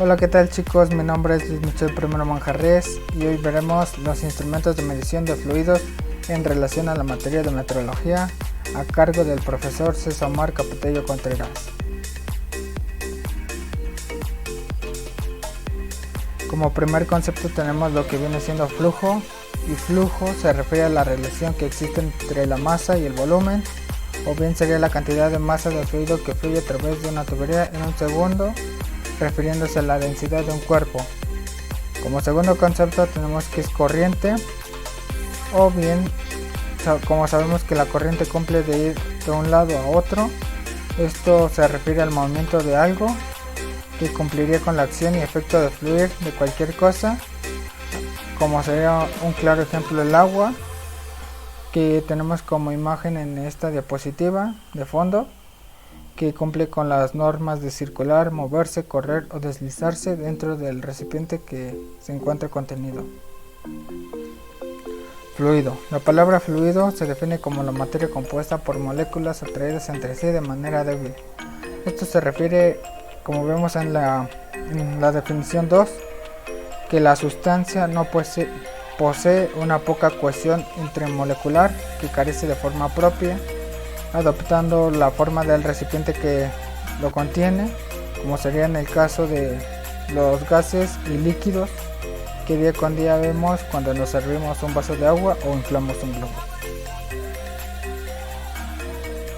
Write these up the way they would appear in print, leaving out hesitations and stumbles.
Hola, ¿qué tal chicos? Mi nombre es Luis Michel Primero Manjarres y hoy veremos los instrumentos de medición de fluidos en relación a la materia de metrología a cargo del profesor César Omar Capetello Contreras. Como primer concepto tenemos lo que viene siendo flujo, y flujo se refiere a la relación que existe entre la masa y el volumen, o bien sería la cantidad de masa del fluido que fluye a través de una tubería en un segundo, refiriéndose a la densidad de un cuerpo. Como segundo concepto tenemos que es corriente, o bien como sabemos que la corriente cumple de ir de un lado a otro, esto se refiere al movimiento de algo que cumpliría con la acción y efecto de fluir de cualquier cosa, como sería un claro ejemplo el agua que tenemos como imagen en esta diapositiva de fondo, que cumple con las normas de circular, moverse, correr o deslizarse dentro del recipiente que se encuentra contenido. Fluido. La palabra fluido se define como la materia compuesta por moléculas atraídas entre sí de manera débil. Esto se refiere, como vemos en la definición 2, que la sustancia no posee una poca cohesión intermolecular que carece de forma propia, adoptando la forma del recipiente que lo contiene, como sería en el caso de los gases y líquidos que día con día vemos cuando nos servimos un vaso de agua o inflamos un globo.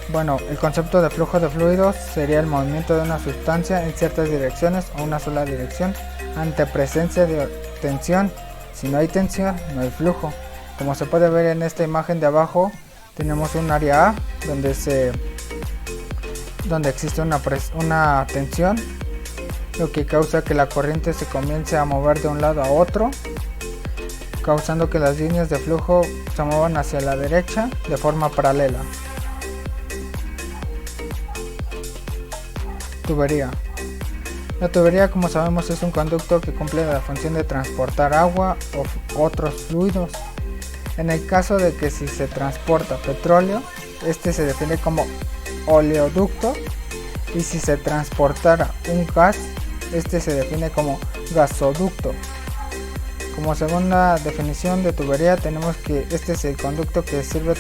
Bueno, el concepto de flujo de fluidos sería el movimiento de una sustancia en ciertas direcciones o una sola dirección ante presencia de tensión. Si no hay tensión, no hay flujo. Como se puede ver en esta imagen de abajo, tenemos un área A donde existe una tensión, lo que causa que la corriente se comience a mover de un lado a otro, causando que las líneas de flujo se muevan hacia la derecha de forma paralela. Tubería. La tubería, como sabemos, es un conducto que cumple la función de transportar agua o otros fluidos. En el caso de que si se transporta petróleo, este se define como oleoducto, y si se transportara un gas, este se define como gasoducto. Como segunda definición de tubería tenemos que este es el conducto que sirve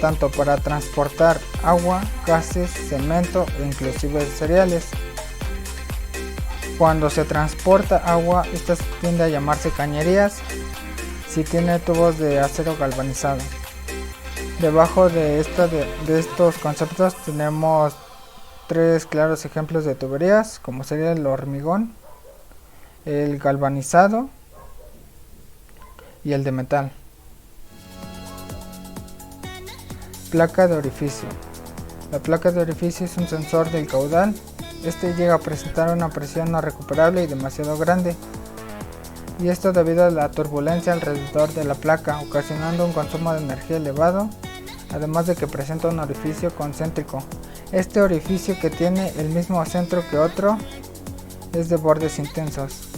tanto para transportar agua, gases, cemento e inclusive cereales. Cuando se transporta agua, estas tiende a llamarse cañerías si tiene tubos de acero galvanizado. Debajo de estos conceptos tenemos tres claros ejemplos de tuberías, como sería el hormigón, el galvanizado y el de metal. Placa de orificio. La placa de orificio es un sensor del caudal. Este llega a presentar una presión no recuperable y demasiado grande, y esto debido a la turbulencia alrededor de la placa, ocasionando un consumo de energía elevado, además de que presenta un orificio concéntrico. Este orificio, que tiene el mismo centro que otro, es de bordes intensos.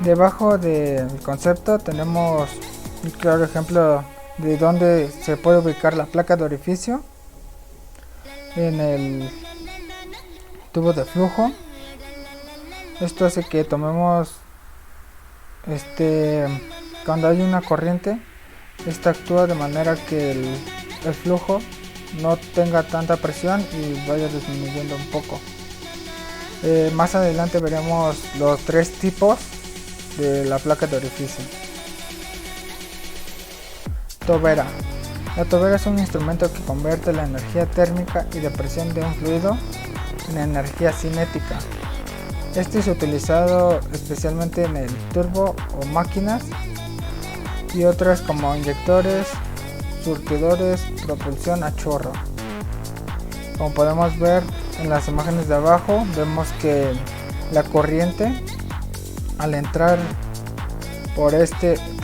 Debajo del concepto tenemos un claro ejemplo de dónde se puede ubicar la placa de orificio en el tubo de flujo. Esto hace que tomemos cuando hay una corriente, esta actúa de manera que el flujo no tenga tanta presión y vaya disminuyendo un poco. Más adelante veremos los tres tipos de la placa de orificio. Tobera. La tobera es un instrumento que convierte la energía térmica y de presión de un fluido en energía cinética. Este es utilizado especialmente en el turbo o máquinas, y otras como inyectores, surtidores, propulsión a chorro. Como podemos ver en las imágenes de abajo, vemos que la corriente al entrar por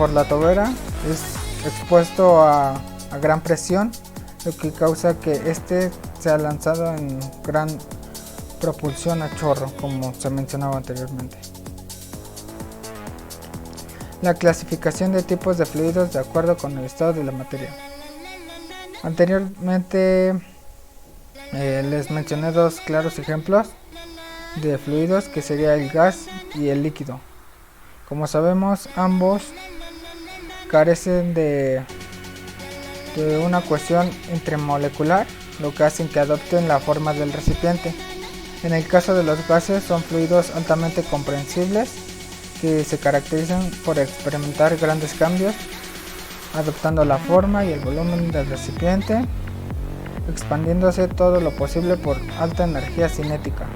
la tobera es expuesto a gran presión, lo que causa que sea lanzado en gran propulsión a chorro, como se mencionaba anteriormente. La clasificación de tipos de fluidos de acuerdo con el estado de la materia. Anteriormente les mencioné dos claros ejemplos de fluidos, que sería el gas y el líquido. Como sabemos, ambos carecen de una cohesión intermolecular, lo que hacen que adopten la forma del recipiente. En el caso de los gases, son fluidos altamente compresibles que se caracterizan por experimentar grandes cambios, adoptando la forma y el volumen del recipiente, expandiéndose todo lo posible por alta energía cinética,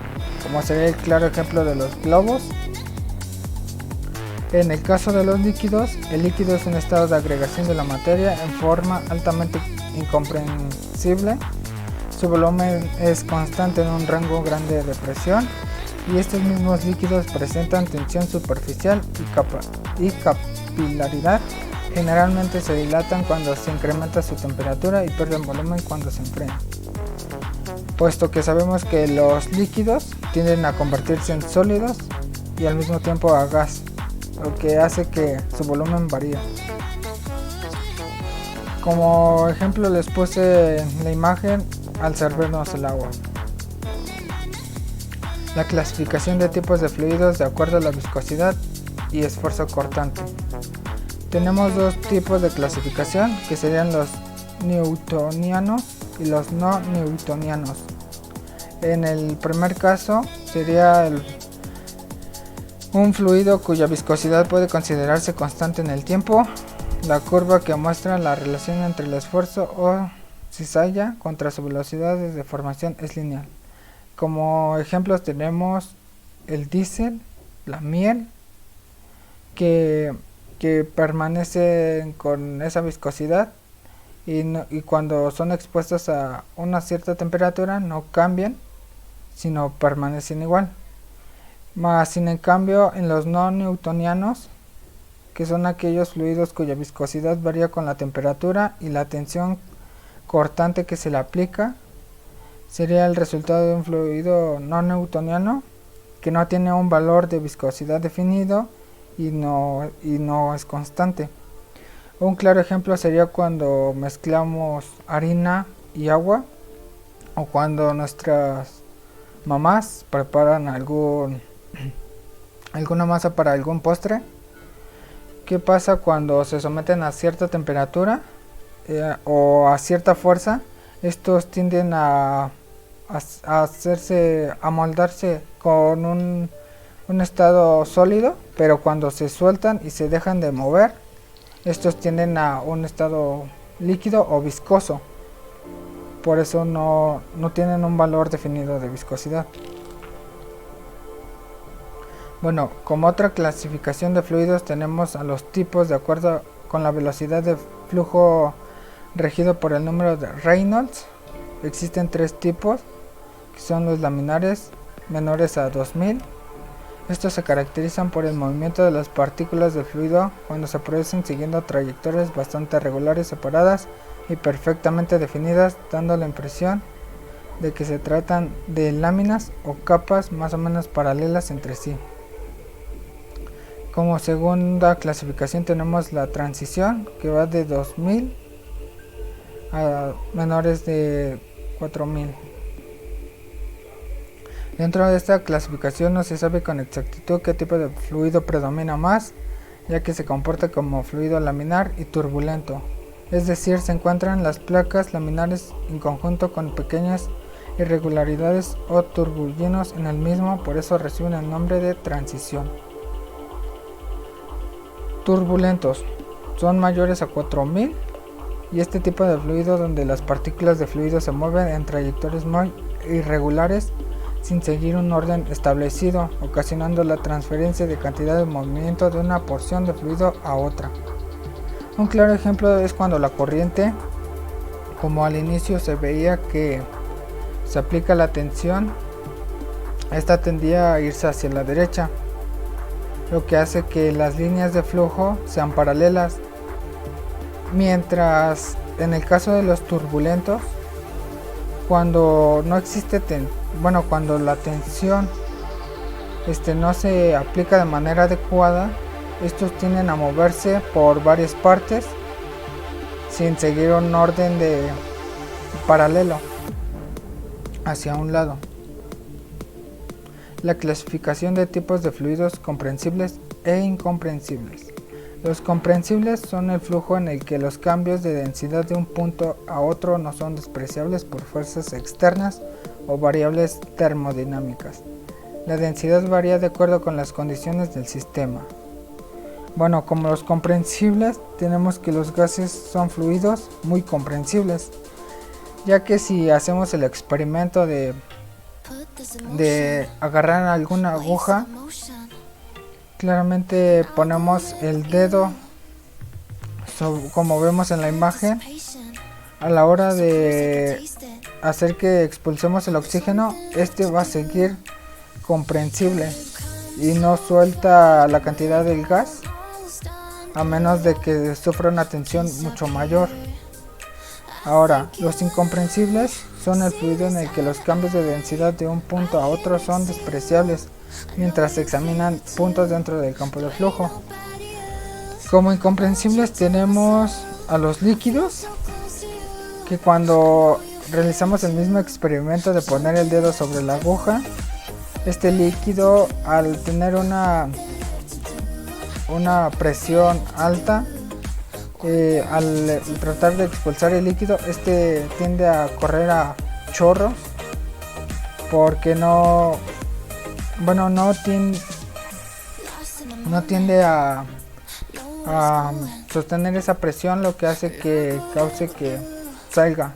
como sería el claro ejemplo de los globos. En el caso de los líquidos, el líquido es un estado de agregación de la materia en forma altamente incomprensible. Su volumen es constante en un rango grande de presión, y estos mismos líquidos presentan tensión superficial y capilaridad. Generalmente se dilatan cuando se incrementa su temperatura y pierden volumen cuando se enfrían. Puesto que sabemos que los líquidos tienden a convertirse en sólidos y al mismo tiempo a gas, lo que hace que su volumen varíe. Como ejemplo les puse la imagen al servirnos el agua. La clasificación de tipos de fluidos de acuerdo a la viscosidad y esfuerzo cortante. Tenemos dos tipos de clasificación, que serían los newtonianos y los no newtonianos. En el primer caso sería un fluido cuya viscosidad puede considerarse constante en el tiempo. La curva que muestra la relación entre el esfuerzo o cizalla contra su velocidad de deformación es lineal. Como ejemplos tenemos el diésel, la miel, que permanecen con esa viscosidad y cuando son expuestos a una cierta temperatura no cambian, sino permanecen igual. Más sin en cambio, en los no newtonianos, que son aquellos fluidos cuya viscosidad varía con la temperatura y la tensión cortante que se le aplica, sería el resultado de un fluido no newtoniano que no tiene un valor de viscosidad definido y no es constante. Un claro ejemplo sería cuando mezclamos harina y agua, o cuando nuestras mamás preparan alguna masa para algún postre. ¿Qué pasa cuando se someten a cierta temperatura o a cierta fuerza? Estos tienden a moldarse con un estado sólido, pero cuando se sueltan y se dejan de mover, estos tienden a un estado líquido o viscoso. Por eso no tienen un valor definido de viscosidad. Bueno, como otra clasificación de fluidos tenemos a los tipos de acuerdo con la velocidad de flujo regido por el número de Reynolds. Existen tres tipos, que son los laminares menores a 2000. Estos se caracterizan por el movimiento de las partículas de fluido cuando se producen siguiendo trayectorias bastante regulares, separadas y perfectamente definidas, dando la impresión de que se tratan de láminas o capas más o menos paralelas entre sí. Como segunda clasificación tenemos la transición, que va de 2000 a menores de 4000. Dentro de esta clasificación no se sabe con exactitud qué tipo de fluido predomina más, ya que se comporta como fluido laminar y turbulento. Es decir, se encuentran las placas laminares en conjunto con pequeñas irregularidades o turbulinos en el mismo, por eso reciben el nombre de transición. Turbulentos son mayores a 4000, y este tipo de fluido donde las partículas de fluido se mueven en trayectorias muy irregulares sin seguir un orden establecido, ocasionando la transferencia de cantidad de movimiento de una porción de fluido a otra. Un claro ejemplo es cuando la corriente, como al inicio se veía que se aplica la tensión, esta tendía a irse hacia la derecha, lo que hace que las líneas de flujo sean paralelas, mientras en el caso de los turbulentos, cuando no existe cuando la tensión no se aplica de manera adecuada, estos tienden a moverse por varias partes sin seguir un orden de paralelo hacia un lado. La clasificación de tipos de fluidos comprensibles e incomprensibles. Los comprensibles son el flujo en el que los cambios de densidad de un punto a otro no son despreciables por fuerzas externas o variables termodinámicas. La densidad varía de acuerdo con las condiciones del sistema. Bueno, como los comprensibles, tenemos que los gases son fluidos muy comprensibles, ya que si hacemos el experimento de agarrar alguna aguja, claramente ponemos el dedo como vemos en la imagen. A la hora de hacer que expulsemos el oxígeno, este va a seguir comprensible y no suelta la cantidad del gas a menos de que sufra una tensión mucho mayor. Ahora, los incomprensibles son el fluido en el que los cambios de densidad de un punto a otro son despreciables mientras se examinan puntos dentro del campo de flujo. Como incomprensibles tenemos a los líquidos, que cuando realizamos el mismo experimento de poner el dedo sobre la aguja, este líquido, al tener una presión alta, al tratar de expulsar el líquido, este tiende a correr a chorros porque no tiende a sostener esa presión, lo que hace que cause que salga.